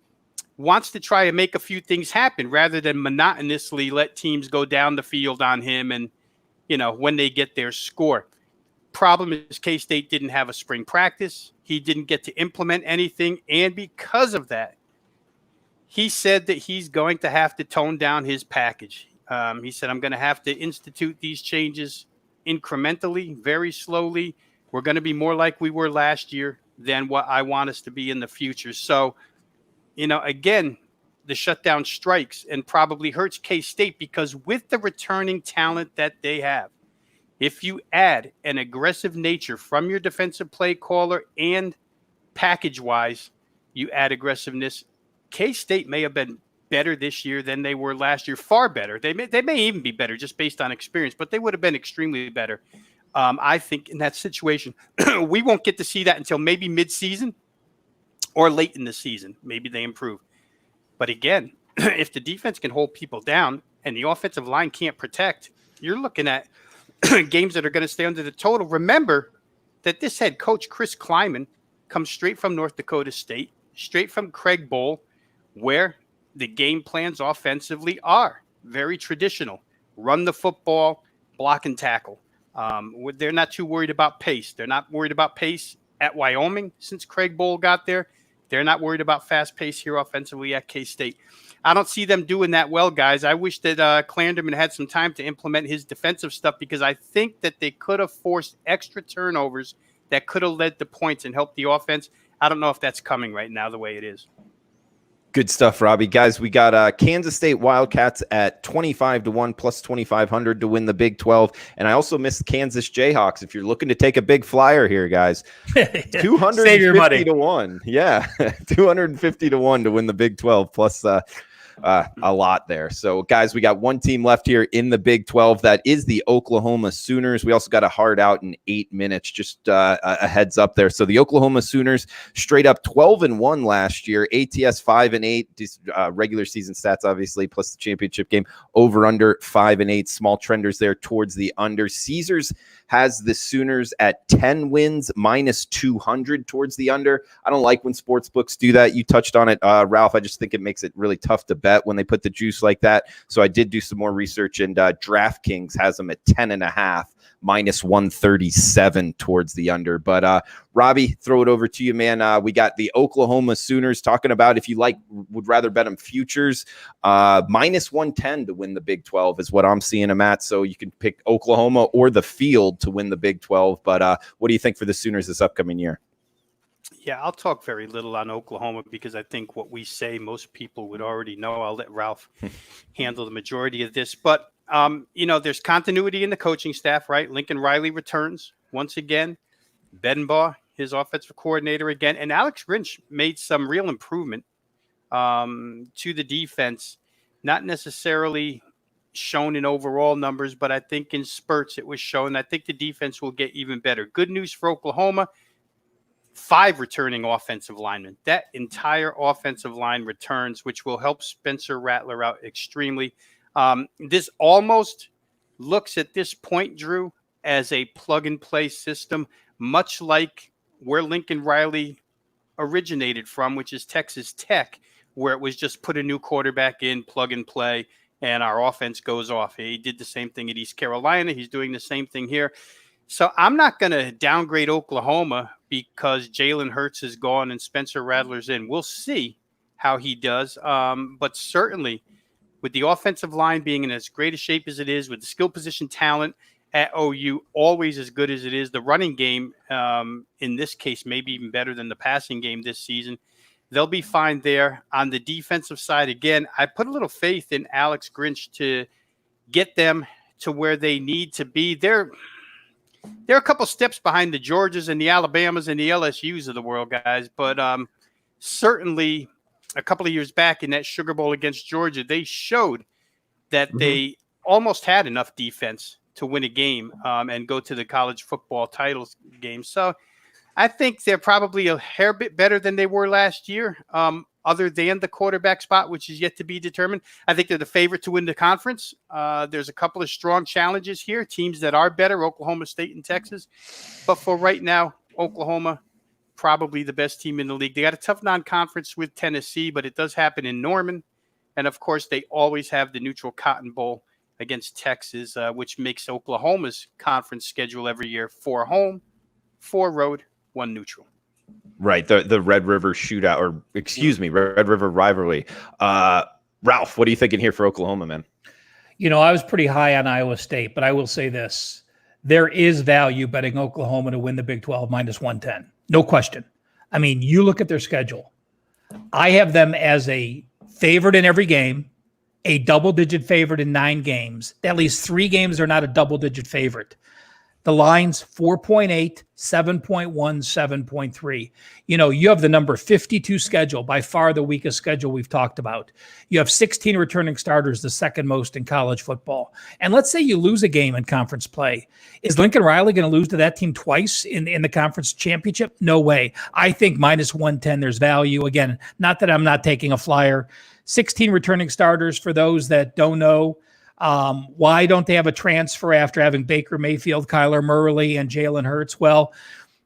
[SPEAKER 2] wants to try to make a few things happen rather than monotonously let teams go down the field on him and, when they get their score. Problem is K-State didn't have a spring practice. He didn't get to implement anything. And because of that, he said that he's going to have to tone down his package. He said, I'm going to have to institute these changes incrementally, very slowly. We're going to be more like we were last year than what I want us to be in the future. So, again, the shutdown strikes and probably hurts K-State because with the returning talent that they have, if you add an aggressive nature from your defensive play caller and package-wise, you add aggressiveness. K-State may have been better this year than they were last year, far better. They may even be better just based on experience, but they would have been extremely better. I think in that situation, we won't get to see that until maybe mid-season or late in the season. Maybe they improve. But again, if the defense can hold people down and the offensive line can't protect, you're looking at games that are going to stay under the total. Remember that this head coach, Chris Kleiman, comes straight from North Dakota State, straight from Craig Bowl, where the game plans offensively are very traditional. Run the football, block and tackle. They're not too worried about pace. They're not worried about pace at Wyoming since Craig Bowl got there. They're not worried about fast pace here offensively at K-State. I don't see them doing that well, guys. I wish that Klanderman had some time to implement his defensive stuff because I think that they could have forced extra turnovers that could have led to points and helped the offense. I don't know if that's coming right now the way it is.
[SPEAKER 1] Good stuff, Robbie. Guys, we got Kansas State Wildcats at 25-1 plus 2,500 to win the Big 12. And I also missed Kansas Jayhawks. If you're looking to take a big flyer here, guys, 250 to 1. Yeah, 250 to 1 to win the Big 12 plus a lot there. So, guys, we got one team left here in the Big 12. That is the Oklahoma Sooners. We also got a hard out in 8 minutes. Just a heads up there. So the Oklahoma Sooners straight up 12-1 last year. ATS 5-8. Regular season stats, obviously, plus the championship game. Over under 5-8. Small trenders there towards the under. Caesars has the Sooners at 10 wins, minus 200 towards the under. I don't like when sports books do that. You touched on it, Ralph. I just think it makes it really tough to bet when they put the juice like that. So I did do some more research, and DraftKings has them at 10.5, minus 137 towards the under. But Robbie, throw it over to you, man. We got the Oklahoma Sooners talking about, if you would rather bet them futures, minus 110 to win the Big 12 is what I'm seeing them at. So you can pick Oklahoma or the field to win the Big 12. But what do you think for the Sooners this upcoming year?
[SPEAKER 2] Yeah, I'll talk very little on Oklahoma because I think what we say most people would already know. I'll let Ralph handle the majority of this. But, there's continuity in the coaching staff, right? Lincoln Riley returns once again. Bedenbaugh, his offensive coordinator again. And Alex Grinch made some real improvement to the defense, not necessarily shown in overall numbers, but I think in spurts it was shown. I think the defense will get even better. Good news for Oklahoma. 5 returning offensive linemen. That entire offensive line returns, which will help Spencer Rattler out extremely. This almost looks at this point, Drew, as a plug-and-play system, much like where Lincoln Riley originated from, which is Texas Tech, where it was just put a new quarterback in, plug and play, and our offense goes off. He did the same thing at East Carolina. He's doing the same thing here. So I'm not going to downgrade Oklahoma because Jalen Hurts is gone and Spencer Rattler's in. We'll see how he does. But certainly with the offensive line being in as great a shape as it is, with the skill position talent at OU always as good as it is, the running game in this case maybe even better than the passing game this season, they'll be fine there. On the defensive side, again, I put a little faith in Alex Grinch to get them to where they need to be. They're a couple steps behind the Georgias and the Alabamas and the LSUs of the world, guys. But certainly a couple of years back in that Sugar Bowl against Georgia, they showed that they almost had enough defense to win a game and go to the college football titles game. So I think they're probably a hair bit better than they were last year, other than the quarterback spot, which is yet to be determined. I think they're the favorite to win the conference. There's a couple of strong challenges here, teams that are better, Oklahoma State and Texas. But for right now, Oklahoma, probably the best team in the league. They got a tough non-conference with Tennessee, but it does happen in Norman. And, of course, they always have the neutral Cotton Bowl against Texas, which makes Oklahoma's conference schedule every year 4 home, 4 road, 1 neutral.
[SPEAKER 1] Right, the Red River shootout, or excuse me, Red River rivalry. Ralph, what are you thinking here for Oklahoma, man?
[SPEAKER 3] I was pretty high on Iowa State, but I will say this. There is value betting Oklahoma to win the Big 12 minus 110. No question. I mean, you look at their schedule. I have them as a favorite in every game, a double-digit favorite in 9 games. At least 3 games are not a double-digit favorite. The line's 4.8, 7.1, 7.3. You have the number 52 schedule, by far the weakest schedule we've talked about. You have 16 returning starters, the second most in college football. And let's say you lose a game in conference play. Is Lincoln Riley going to lose to that team twice in the conference championship? No way. I think minus 110, there's value. Again, not that I'm not taking a flyer. 16 returning starters, for those that don't know. Why don't they have a transfer after having Baker Mayfield, Kyler Murray, and Jalen Hurts? Well,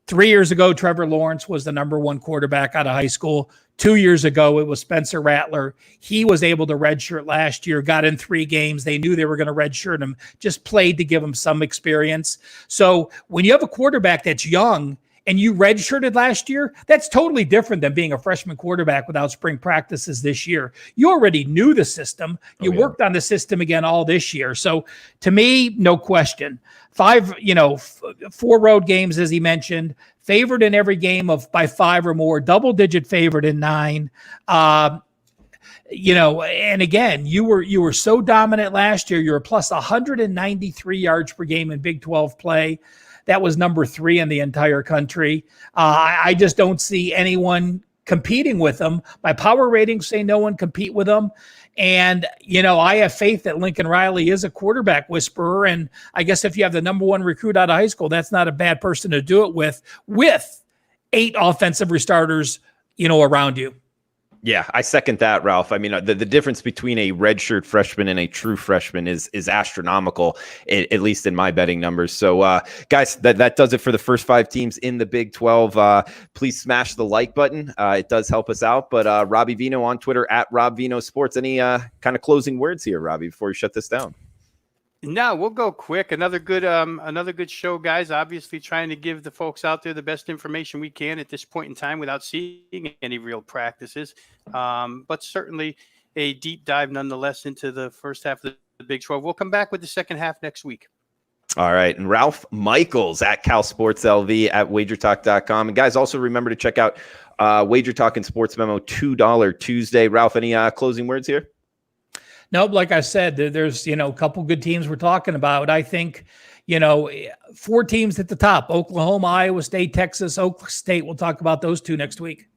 [SPEAKER 3] 3 years ago, Trevor Lawrence was the number 1 quarterback out of high school. 2 years ago, it was Spencer Rattler. He was able to redshirt last year, got in 3 games. They knew they were going to redshirt him, just played to give him some experience. So when you have a quarterback that's young and you redshirted last year, that's totally different than being a freshman quarterback without spring practices this year. You already knew the system. You worked on the system again all this year. So to me, no question. 4 road games, as he mentioned, favored in every game by 5 or more, double-digit favorite in 9. And again, you were so dominant last year. You were plus 193 yards per game in Big 12 play. That was number 3 in the entire country. I just don't see anyone competing with them. My power ratings say no one compete with them. And, I have faith that Lincoln Riley is a quarterback whisperer. And I guess if you have the number 1 recruit out of high school, that's not a bad person to do it with 8 offensive restarters, around you.
[SPEAKER 1] Yeah, I second that, Ralph. I mean, the difference between a redshirt freshman and a true freshman is astronomical, at least in my betting numbers. So, guys, that does it for the first 5 teams in the Big 12. Please smash the like button. It does help us out. But Robbie Veno on Twitter at Rob Veno Sports. Any kind of closing words here, Robbie, before we shut this down?
[SPEAKER 2] No, we'll go quick. Another good show, guys. Obviously, trying to give the folks out there the best information we can at this point in time without seeing any real practices. But certainly a deep dive, nonetheless, into the first half of the Big 12. We'll come back with the second half next week.
[SPEAKER 1] All right. And Ralph Michaels at Cal Sports LV at WagerTalk.com. And guys, also remember to check out WagerTalk and Sports Memo $2 Tuesday. Ralph, any closing words here?
[SPEAKER 3] Nope, like I said, there's, a couple good teams we're talking about. I think, 4 teams at the top: Oklahoma, Iowa State, Texas, Oklahoma State. We'll talk about those 2 next week.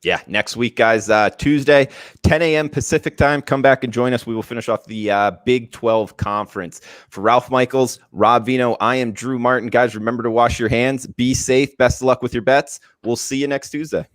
[SPEAKER 1] Yeah, next week, guys, Tuesday, 10 a.m. Pacific time. Come back and join us. We will finish off the Big 12 Conference. For Ralph Michaels, Rob Veno, I am Drew Martin. Guys, remember to wash your hands. Be safe. Best of luck with your bets. We'll see you next Tuesday.